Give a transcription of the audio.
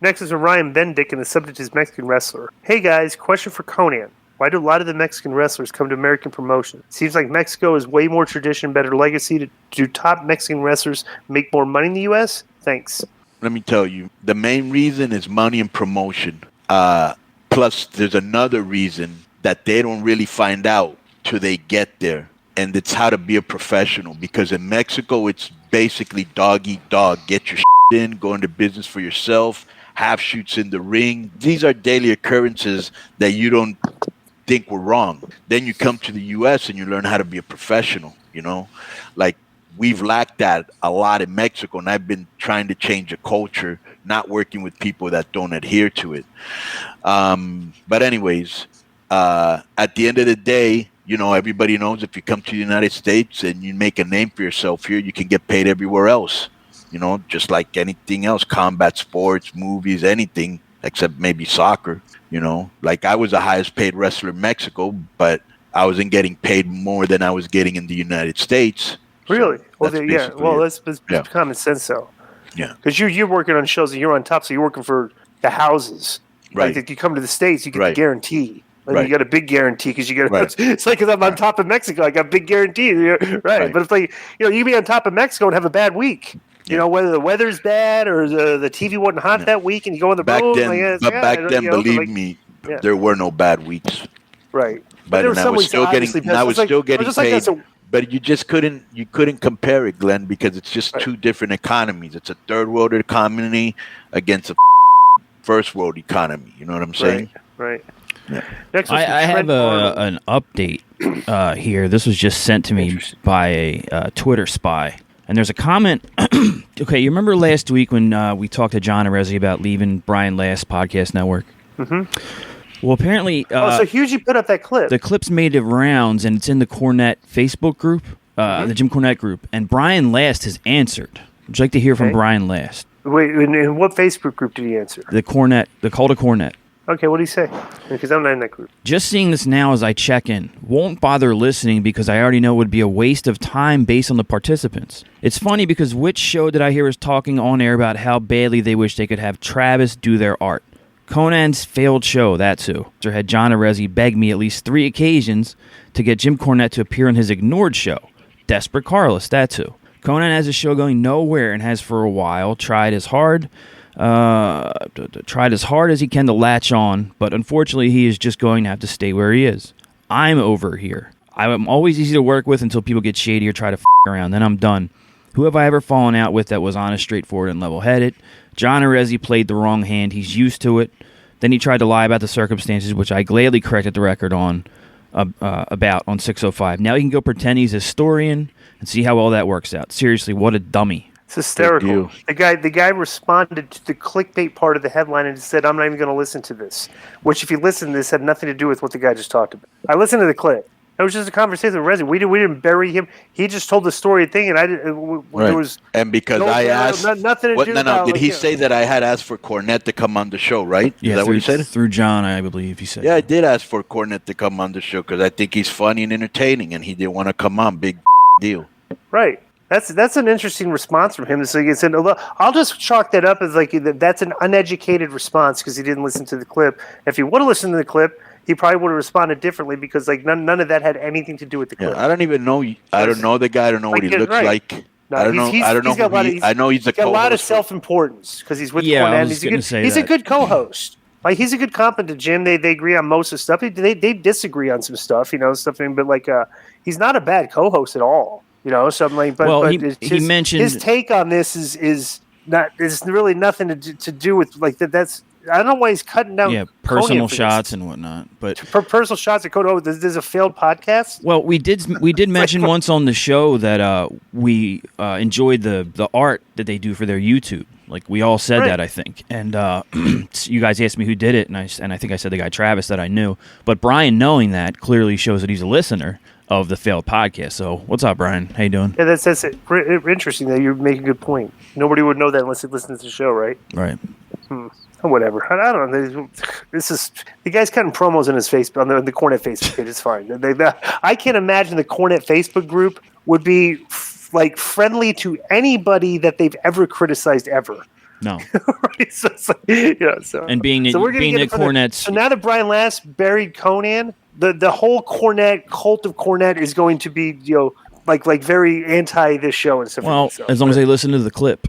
Next is Ryan Bendick, and the subject is Mexican wrestler. Hey guys, question for Konnan. Why do a lot of the Mexican wrestlers come to American promotion? Seems like Mexico has way more tradition and better legacy. Do top Mexican wrestlers make more money in the U.S.? Thanks. Let me tell you, the main reason is money and promotion. Plus, there's another reason that they don't really find out till they get there, and it's how to be a professional. Because in Mexico, it's basically dog eat dog. Get your in, go into business for yourself, have shoots in the ring. These are daily occurrences that you don't think were wrong. Then you come to the U.S. and you learn how to be a professional, you know? Like, we've lacked that a lot in Mexico, and I've been trying to change the culture, not working with people that don't adhere to it. But anyways, at the end of the day, you know, everybody knows if you come to the United States and you make a name for yourself here, you can get paid everywhere else. You know, just like anything else, combat sports, movies, anything, except maybe soccer, you know. Like, I was the highest paid wrestler in Mexico, but I wasn't getting paid more than I was getting in the United States. Really? So well, yeah. Well, that's common sense, though. Yeah. Because you're working on shows and you're on top, so you're working for the houses. Right. Like, if you come to the States, you get the guarantee. Like, Right. you got a big guarantee because you got. Right. It's like, because I'm on top of Mexico, I got big guarantee. Right. But if, like, you know, you be on top of Mexico and have a bad week. You know, whether the weather's bad or the TV wasn't hot that week, and you go on the road. Back then, believe me, there were no bad weeks. Right. But I was still getting paid. But you just couldn't compare it, Glenn, because it's just two different economies. It's a third world economy against a first world economy. You know what I'm saying? Right. Yeah. Next, I have an update here. This was just sent to me by a Twitter spy. And there's a comment. Okay, you remember last week when we talked to John Arezzi about leaving Brian Last Podcast Network? Mm-hmm. Well, apparently... so Hughes, you put up that clip. The clip's made the rounds, and it's in the Cornette Facebook group, the Jim Cornette group. And Brian Last has answered. Would you like to hear from Brian Last? Wait, in what Facebook group did he answer? The Call to Cornette. Okay, what did he say? Because I'm not in that group. Just seeing this now as I check in. Won't bother listening because I already know it would be a waste of time based on the participants. It's funny because which show did I hear was talking on air about how badly they wish they could have Travis do their art? Connan's failed show, that's who. Or had John Arezzi beg me at least 3 occasions to get Jim Cornette to appear on his ignored show. Desperate Carlos, that's who. Konnan has a show going nowhere and has for a while tried as hard as he can to latch on, but unfortunately he is just going to have to stay where he is. I'm over here. I'm always easy to work with until people get shady or try to around, then I'm done. Who have I ever fallen out with that was honest, straightforward, and level-headed? John Arezzi played the wrong hand. He's used to it. Then he tried to lie about the circumstances, which I gladly corrected the record on about on 605. Now he can go pretend he's a historian and see how all that works out. Seriously, what a dummy. It's hysterical. The guy responded to the clickbait part of the headline and said, I'm not even going to listen to this. Which, if you listen to this, had nothing to do with what the guy just talked about. I listened to the clip. It was just a conversation with Rezi. We didn't bury him. He just told the story thing, and there was and because I asked, nothing to do. Did he say that I had asked for Cornette to come on the show? Right? Yeah, is that what he said? Through John, I believe he said. Yeah, I did ask for Cornette to come on the show because I think he's funny and entertaining, and he didn't want to come on. Big deal. Right. That's an interesting response from him. So he said, I'll just chalk that up as like that's an uneducated response because he didn't listen to the clip. If he would have listened to the clip, he probably would have responded differently because like none of that had anything to do with the clip. Yeah, I don't even know. I don't know the guy. I don't know what he looks like. No, I don't know. I know he's a got a lot of self-importance because he's with Konnan. He's a good co-host. Like he's a good complement to Jim. They agree on most of the stuff. They disagree on some stuff, but like he's not a bad co-host at all. So I'm like, he mentioned his take on this is really nothing to do with like that. That's I don't know why he's cutting down personal shots and whatnot, but for personal shots at Konnan. There's a failed podcast. Well, we did mention once on the show that we enjoyed the art that they do for their YouTube. Like we all said that, I think, and you guys asked me who did it, and I think I said the guy Travis that I knew. But Brian knowing that clearly shows that he's a listener of the failed podcast. So what's up, Brian? How you doing? Yeah, that's interesting. That you're making a good point. Nobody would know that unless they listen to the show, right? Right. Whatever. I don't know. This is the guy's cutting promos in his Facebook on the Cornette Facebook page. It's fine. I can't imagine the Cornette Facebook group would be like friendly to anybody that they've ever criticized ever. No. Right? So it's like, so And being so we're gonna being get that it from the- Cornette's So now that Brian Last buried Conan, the whole Cornette cult of Cornette is going to be like very anti this show and stuff. well, like that, so. as long as they listen to the clip.